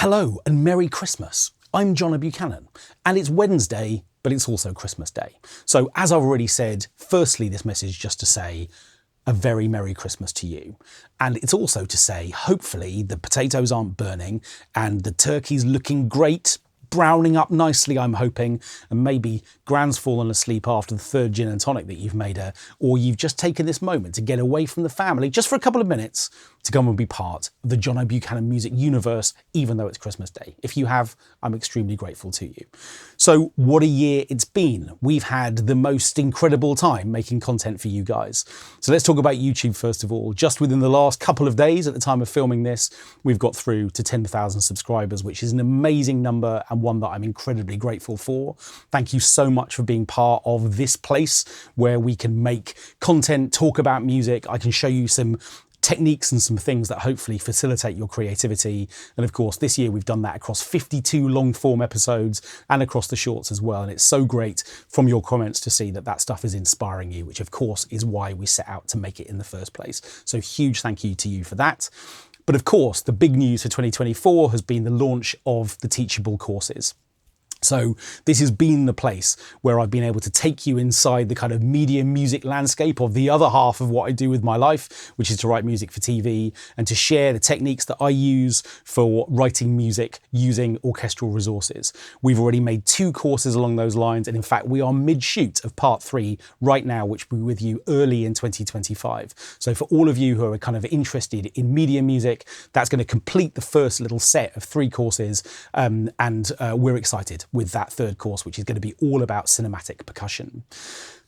Hello and Merry Christmas. I'm John Buchanan and it's Wednesday, but it's also Christmas Day. So as I've already said, firstly, this message just to say a very Merry Christmas to you. And it's also to say, hopefully the potatoes aren't burning and the turkey's looking great, browning up nicely, I'm hoping, and maybe Gran's fallen asleep after the third gin and tonic that you've made her, or you've just taken this moment to get away from the family just for a couple of minutes to come and be part of the John Buchanan music universe, even though it's Christmas Day. If you have, I'm extremely grateful to you. So what a year it's been. We've had the most incredible time making content for you guys. So let's talk about YouTube first of all. Just within the last couple of days at the time of filming this, we've got through to 10,000 subscribers, which is an amazing number and one that I'm incredibly grateful for. Thank you so much for being part of this place where we can make content, talk about music. I can show you some techniques and some things that hopefully facilitate your creativity. And of course, this year we've done that across 52 long form episodes and across the shorts as well. And it's so great from your comments to see that that stuff is inspiring you, which of course is why we set out to make it in the first place. So huge thank you to you for that. But of course, the big news for 2024 has been the launch of the Teachable courses. So this has been the place where I've been able to take you inside the kind of media music landscape of the other half of what I do with my life, which is to write music for TV and to share the techniques that I use for writing music using orchestral resources. We've already made 2 courses along those lines. And in fact, we are mid-shoot of part 3 right now, which will be with you early in 2025. So for all of you who are kind of interested in media music, that's going to complete the first little set of 3 courses. And we're excited with that third course, which is going to be all about cinematic percussion.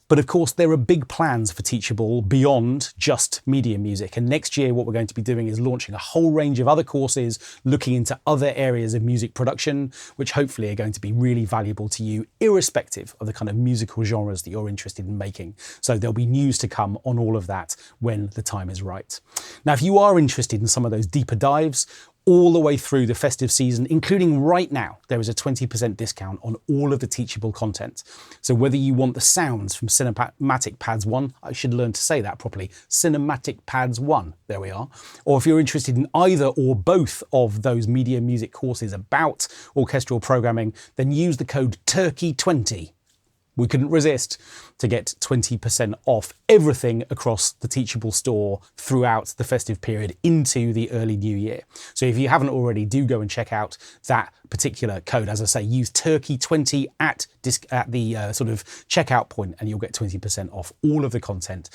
But of course, there are big plans for Teachable beyond just media music. And next year, what we're going to be doing is launching a whole range of other courses, looking into other areas of music production, which hopefully are going to be really valuable to you, irrespective of the kind of musical genres that you're interested in making. So there'll be news to come on all of that when the time is right. Now, if you are interested in some of those deeper dives, all the way through the festive season, including right now, there is a 20% discount on all of the Teachable content. So whether you want the sounds from Cinematic Pads 1, I should learn to say that properly, Cinematic Pads 1, there we are. Or if you're interested in either or both of those media music courses about orchestral programming, then use the code TURKEY20. We couldn't resist to get 20% off everything across the Teachable store throughout the festive period into the early new year. So if you haven't already, do go and check out that particular code. As I say, use TURKEY20 at the sort of checkout point and you'll get 20% off all of the content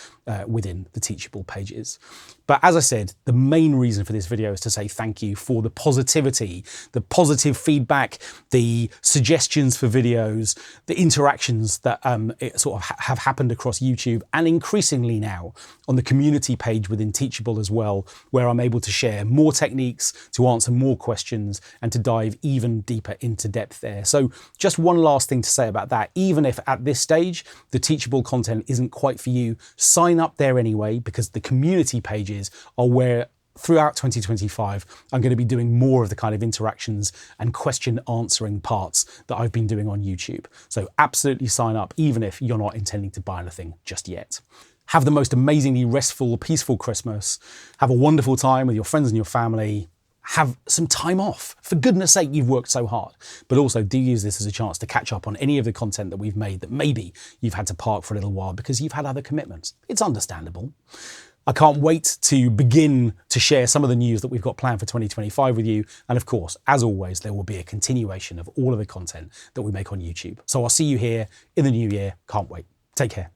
within the Teachable pages. But as I said, the main reason for this video is to say thank you for the positivity, the positive feedback, the suggestions for videos, the interactions that sort of have happened across YouTube and increasingly now on the community page within Teachable as well, where I'm able to share more techniques, to answer more questions and to dive even deeper into depth there. So just one last thing to say about that, even if at this stage the Teachable content isn't quite for you, sign up there anyway, because the community pages are where throughout 2025, I'm going to be doing more of the kind of interactions and question answering parts that I've been doing on YouTube. So absolutely sign up, even if you're not intending to buy anything just yet. Have the most amazingly restful, peaceful Christmas. Have a wonderful time with your friends and your family. Have some time off. For goodness sake, you've worked so hard. But also do use this as a chance to catch up on any of the content that we've made that maybe you've had to park for a little while because you've had other commitments. It's understandable. I can't wait to begin to share some of the news that we've got planned for 2025 with you. And of course, as always, there will be a continuation of all of the content that we make on YouTube. So I'll see you here in the new year. Can't wait. Take care.